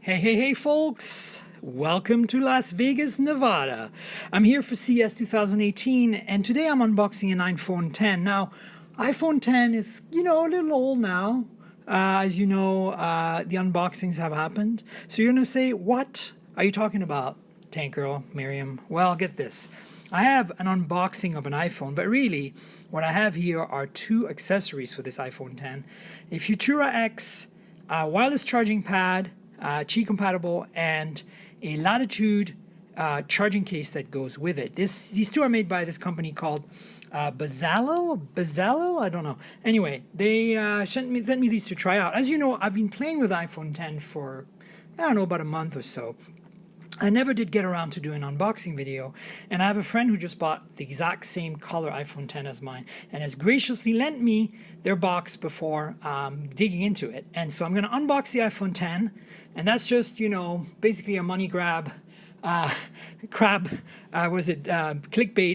Hey, folks! Welcome to Las Vegas, Nevada. I'm here for CES 2018, and today I'm unboxing an iPhone 10. Now, iPhone 10 is, a little old now. As you know, the unboxings have happened. So you're going to say, what are you talking about, Tank Girl, Miriam? Well, get this. I have an unboxing of an iPhone, but really, what I have here are two accessories for this iPhone 10. A Futura X wireless charging pad, Qi compatible, and a Latitude charging case that goes with it. These two are made by this company called Bezalel, I don't know. Anyway, they sent me these to try out. As you know, I've been playing with iPhone 10 for, I don't know, about a month or so. I never did get around to doing an unboxing video, and I have a friend who just bought the exact same color iPhone 10 as mine and has graciously lent me their box before digging into it. And so I'm going to unbox the iPhone 10, and that's just, basically a money grab, clickbait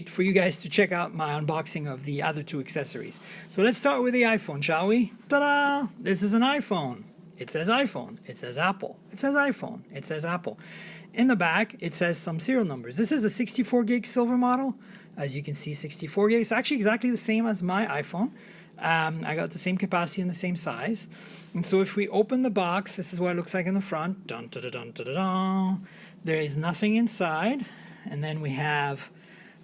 for you guys to check out my unboxing of the other two accessories. So let's start with the iPhone, shall we? Ta-da! This is an iPhone. It says iPhone. It says Apple. It says iPhone. It says Apple. In the back, it says some serial numbers. This is a 64 gig silver model. As you can see, 64 gigs. It's actually exactly the same as my iPhone. I got the same capacity and the same size. And so if we open the box, this is what it looks like in the front. Dun, dun, dun, dun, dun, dun. There is nothing inside. And then we have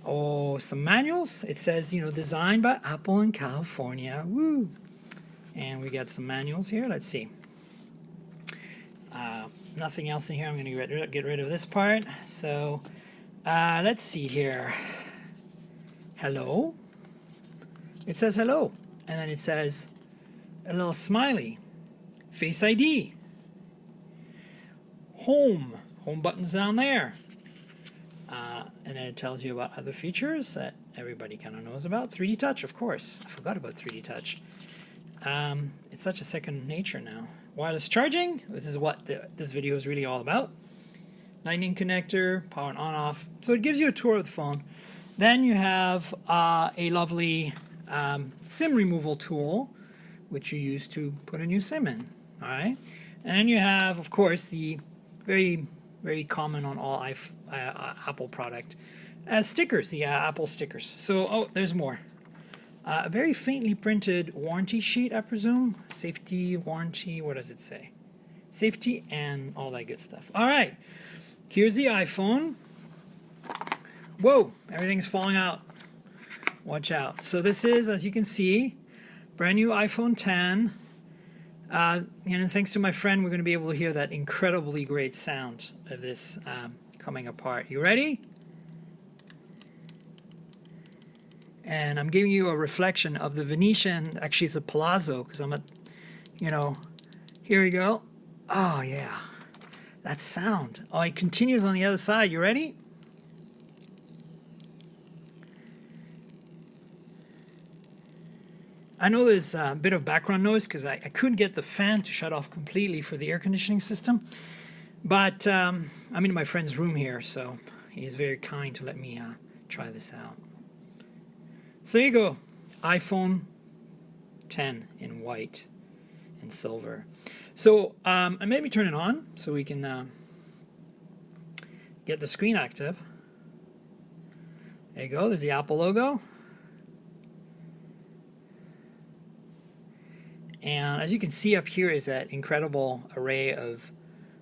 some manuals. It says, designed by Apple in California. Woo! And we got some manuals here. Let's see. Nothing else in here. I'm going to get rid of this part. So let's see here. Hello. It says hello. And then it says a little smiley. Face ID. Home. Home button's down there. And then it tells you about other features that everybody kind of knows about. 3D Touch, of course. I forgot about 3D Touch. It's such a second nature now. Wireless charging, this is what this video is really all about. Lightning connector, power on off. So it gives you a tour of the phone. Then you have a lovely SIM removal tool, which you use to put a new SIM in. All right. And then you have, of course, the very, very common on all Apple product stickers, the Apple stickers. So, there's more. A very faintly printed warranty sheet, I presume. Safety, warranty, what does it say? Safety and all that good stuff. All right, here's the iPhone. Whoa, everything's falling out. Watch out. So this is, as you can see, brand new iPhone 10. And thanks to my friend, we're going to be able to hear that incredibly great sound of this coming apart. You ready? And I'm giving you a reflection of the Venetian. Actually, it's a Palazzo, because I'm at, here we go. Oh, yeah. That sound. Oh, it continues on the other side. You ready? I know there's a bit of background noise because I couldn't get the fan to shut off completely for the air conditioning system. But I'm in my friend's room here, so he's very kind to let me try this out. So there you go, iPhone 10 in white and silver. So I made me turn it on so we can get the screen active. There you go, there's the Apple logo. And as you can see up here is that incredible array of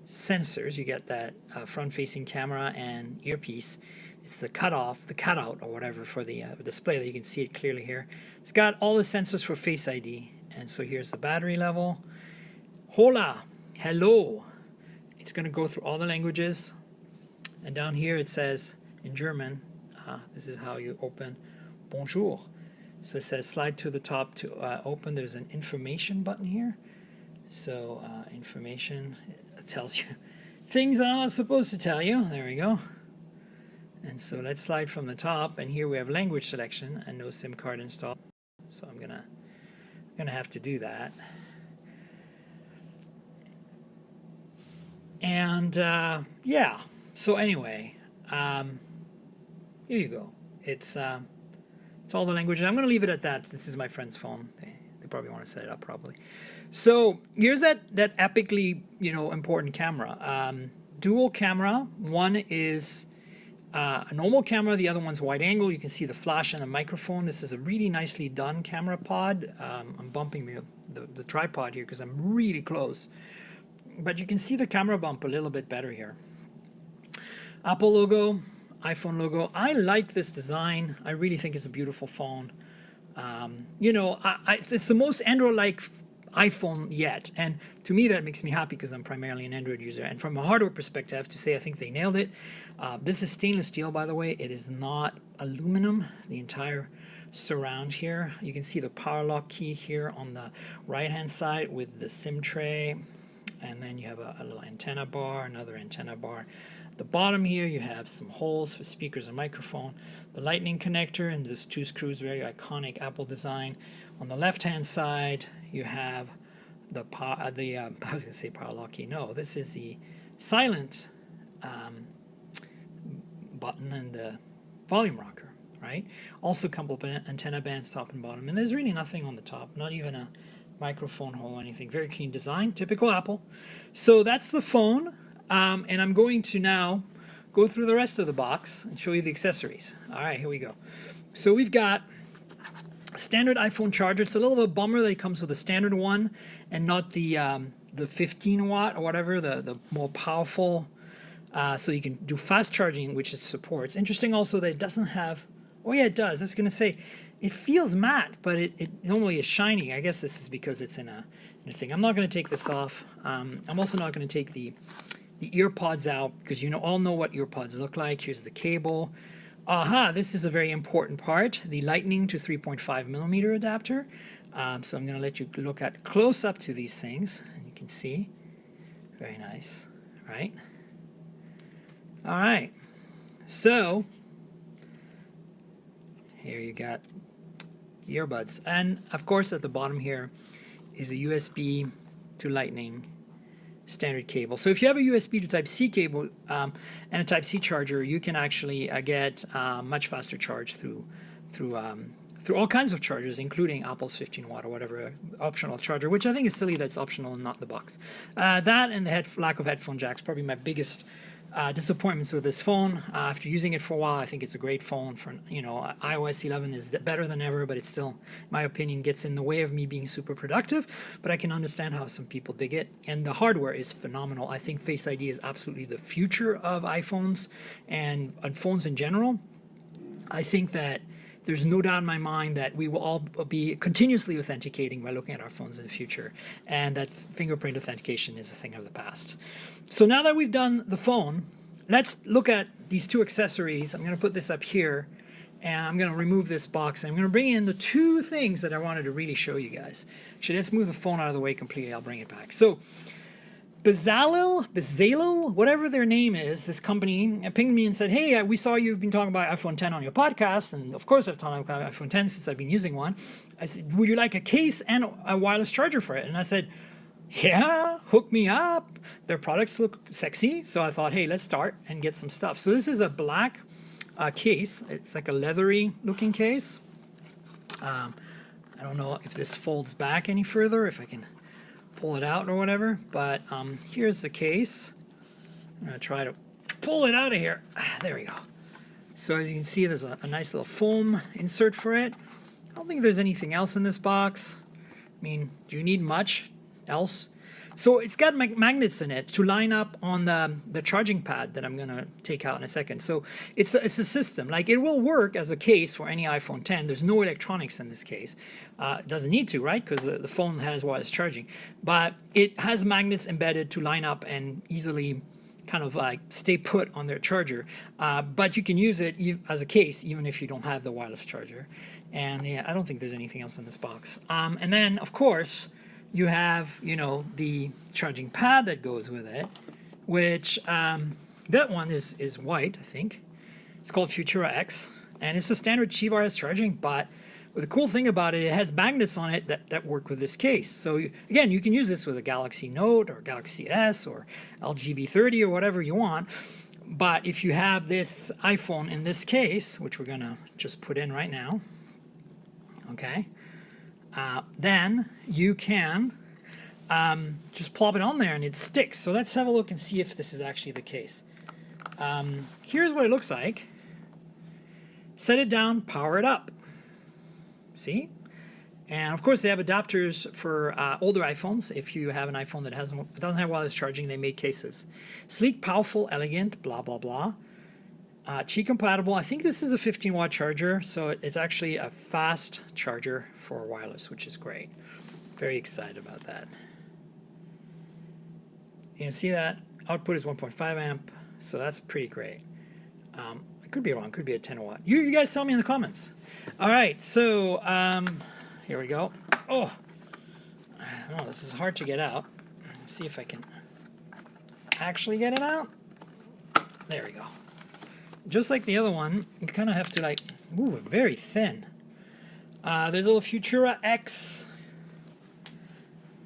sensors. You get that front-facing camera and earpiece. It's the cutout or whatever for the display that you can see it clearly here. It's got all the sensors for Face ID. And so here's the battery level. Hola, hello. It's going to go through all the languages. And down here it says in German, this is how you open bonjour. So it says slide to the top to open. There's an information button here. So information, it tells you things I'm not supposed to tell you. There we go. And so let's slide from the top, and here we have language selection and no SIM card installed. So I'm gonna have to do that. And yeah. So anyway, here you go. It's all the languages. I'm gonna leave it at that. This is my friend's phone. The You probably want to set it up properly. So here's that epically, important camera. Dual camera. One is a normal camera. The other one's wide angle. You can see the flash and the microphone. This is a really nicely done camera pod. I'm bumping the tripod here because I'm really close. But you can see the camera bump a little bit better here. Apple logo, iPhone logo. I like this design. I really think it's a beautiful phone. It's the most Android-like iPhone yet, and to me that makes me happy because I'm primarily an Android user. And from a hardware perspective, I have to say I think they nailed it. This is stainless steel, by the way. It is not aluminum. The entire surround here. You can see the power lock key here on the right-hand side with the SIM tray, and then you have a little antenna bar, another antenna bar. The bottom here you have some holes for speakers and microphone, the lightning connector, and those two screws, very iconic Apple design. On the left hand side you have the I was gonna say power lock key. No, this is the silent button and the volume rocker, right? Also couple of antenna bands top and bottom, and there's really nothing on the top, not even a microphone hole or anything. Very clean design, typical Apple. So that's the phone. And I'm going to now go through the rest of the box and show you the accessories. All right, here we go. So we've got a standard iPhone charger. It's a little bit of a bummer that it comes with a standard one and not the 15 watt or whatever, the more powerful. So you can do fast charging, which it supports. Interesting also that it doesn't have, oh yeah, it does. I was going to say, it feels matte, but it normally is shiny. I guess this is because it's in a thing. I'm not going to take this off. I'm also not going to take the ear pods out because all know what ear pods look like. Here's the cable. This is a very important part, the lightning to 3.5 millimeter adapter. So I'm going to let you look at close up to these things, and you can see. Very nice, right? All right. So here you got earbuds, and of course at the bottom here is a USB to lightning standard cable. So if you have a USB to Type-C cable and a Type-C charger, you can actually get much faster charge through all kinds of chargers, including Apple's 15 watt or whatever optional charger, which I think is silly that's optional and not in the box. That and the lack of headphone jacks, probably my biggest disappointments with this phone. After using it for a while, I think it's a great phone. For iOS 11 is better than ever, but it still, in my opinion, gets in the way of me being super productive. But I can understand how some people dig it, and the hardware is phenomenal. I think Face ID is absolutely the future of iPhones and phones in general. I think that there's no doubt in my mind that we will all be continuously authenticating by looking at our phones in the future, and that fingerprint authentication is a thing of the past. So now that we've done the phone, let's look at these two accessories. I'm going to put this up here, and I'm going to remove this box, and I'm going to bring in the two things that I wanted to really show you guys. Actually, let's move the phone out of the way completely. I'll bring it back. So Bezalel, whatever their name is, this company pinged me and said, hey, we saw you've been talking about iPhone 10 on your podcast, and of course I've talked about iPhone 10 since I've been using one. I said, would you like a case and a wireless charger for it? And I said, yeah, hook me up. Their products look sexy, so I thought, hey, let's start and get some stuff. So this is a black case. It's like a leathery looking case. I don't know if this folds back any further, if I can pull it out or whatever, but here's the case. I'm going to try to pull it out of here. There we go. So as you can see, there's a nice little foam insert for it. I don't think there's anything else in this box. I mean, do you need much else? So it's got magnets in it to line up on the charging pad that I'm going to take out in a second. So it's a system. Like, it will work as a case for any iPhone 10. There's no electronics in this case. It doesn't need to, right? Because the phone has wireless charging. But it has magnets embedded to line up and easily kind of like stay put on their charger. But you can use it as a case even if you don't have the wireless charger. And yeah, I don't think there's anything else in this box. And then, of course, you have, the charging pad that goes with it, which that one is white, I think. It's called Futura X, and it's a standard Qi wireless charging, but the cool thing about it, it has magnets on it that work with this case. So again, you can use this with a Galaxy Note or Galaxy S or LG V30 or whatever you want. But if you have this iPhone in this case, which we're going to just put in right now, okay, then you can just plop it on there and it sticks. So let's have a look and see if this is actually the case. Here's what it looks like. Set it down, power it up. See? And of course they have adapters for older iPhones. If you have an iPhone that doesn't have wireless charging, they make cases. Sleek, powerful, elegant, blah, blah, blah. Qi compatible. I think this is a 15-watt charger, so it's actually a fast charger for wireless, which is great. Very excited about that. You can see that output is 1.5 amp, so that's pretty great. I could be wrong. Could be a 10 watt. You guys tell me in the comments. All right, so here we go. Oh, this is hard to get out. Let's see if I can actually get it out. There we go. Just like the other one, you kind of have to very thin. There's a little Futura X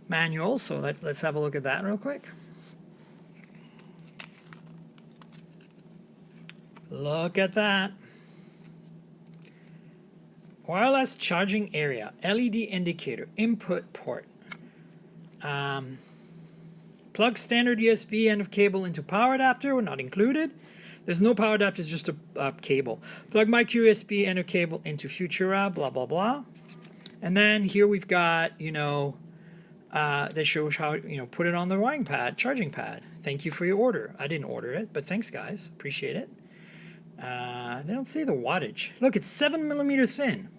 manual, so let's have a look at that real quick. Look at that. Wireless charging area, LED indicator, input port. Plug standard USB end of cable into power adapter, not included. There's no power adapter, it's just a cable. Plug micro USB end of cable into Futura, blah, blah, blah. And then here we've got, that shows how, put it on the wiring pad, charging pad. Thank you for your order. I didn't order it, but thanks, guys. Appreciate it. They don't say the wattage. Look, it's 7mm thin.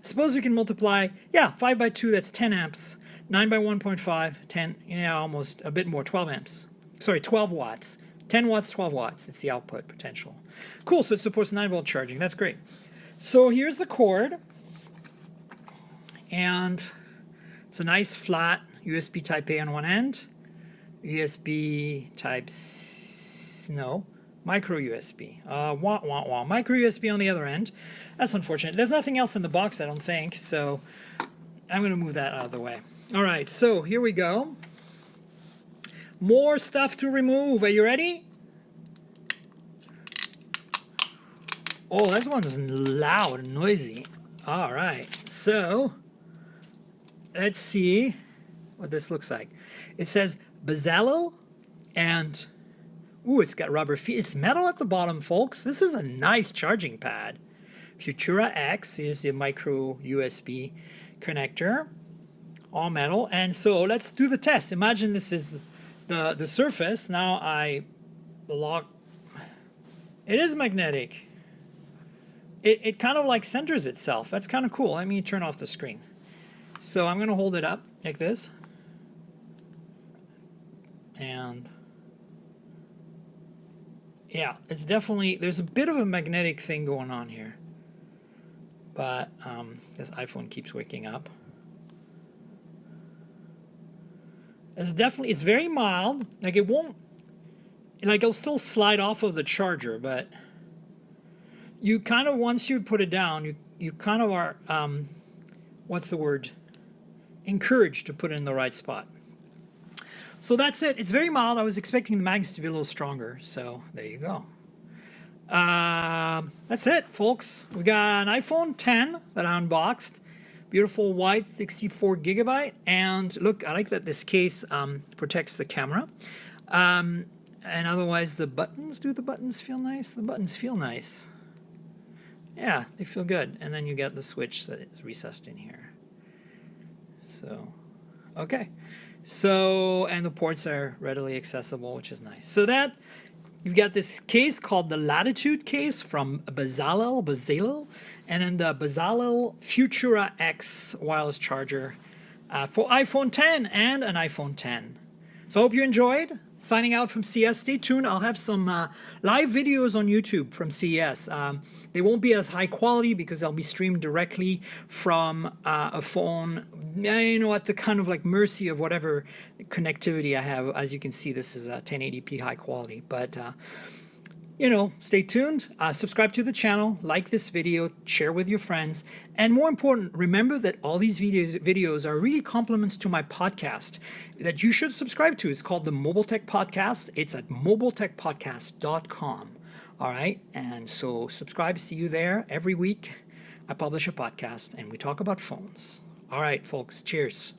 Suppose we can multiply, 5 by 2, that's 10 amps. 9 by 1.5, 10, almost a bit more, 12 amps. Sorry, 12 watts. 10 watts, 12 watts. It's the output potential. Cool, so it supports 9-volt charging. That's great. So here's the cord. And it's a nice flat USB Type-A on one end. USB micro USB. Micro USB on the other end. That's unfortunate. There's nothing else in the box, I don't think. So I'm going to move that out of the way. All right, so here we go. More stuff to remove. Are you ready? Oh, this one's loud and noisy. All right, so let's see what this looks like. It says Bezalel and, it's got rubber feet. It's metal at the bottom, folks. This is a nice charging pad. Futura X, here's the micro USB connector. All metal. And so let's do the test. Imagine this is the surface. Now the lock, it is magnetic. It kind of centers itself. That's kind of cool. Let me turn off the screen. So I'm going to hold it up like this. And it's definitely, there's a bit of a magnetic thing going on here. But this iPhone keeps waking up. It's very mild. It won't, it'll still slide off of the charger, but you kind of, once you put it down, you kind of are, encouraged to put it in the right spot. So that's it. It's very mild. I was expecting the magnets to be a little stronger, so there you go. That's it, folks. We got an iPhone 10 that I unboxed. Beautiful white 64 gigabyte, and look, I like that this case protects the camera. And otherwise, the buttons, do the buttons feel nice? The buttons feel nice. Yeah, they feel good. And then you get the switch that is recessed in here. So, okay. So, and the ports are readily accessible, which is nice. So that, you've got this case called the Latitude case from Bezalel, and then the Bezalel Futura X wireless charger for iPhone 10 and an iPhone 10. So I hope you enjoyed. Signing out from CES. Stay tuned. I'll have some live videos on YouTube from CES. They won't be as high quality because they'll be streamed directly from a phone, at the kind of mercy of whatever connectivity I have. As you can see, this is 1080p high quality. But, stay tuned. Subscribe to the channel. Like this video. Share with your friends. And more important, remember that all these videos are really compliments to my podcast that you should subscribe to. It's called the Mobile Tech Podcast. It's at mobiletechpodcast.com. All right? And so subscribe. See you there. Every week I publish a podcast and we talk about phones. All right, folks, cheers.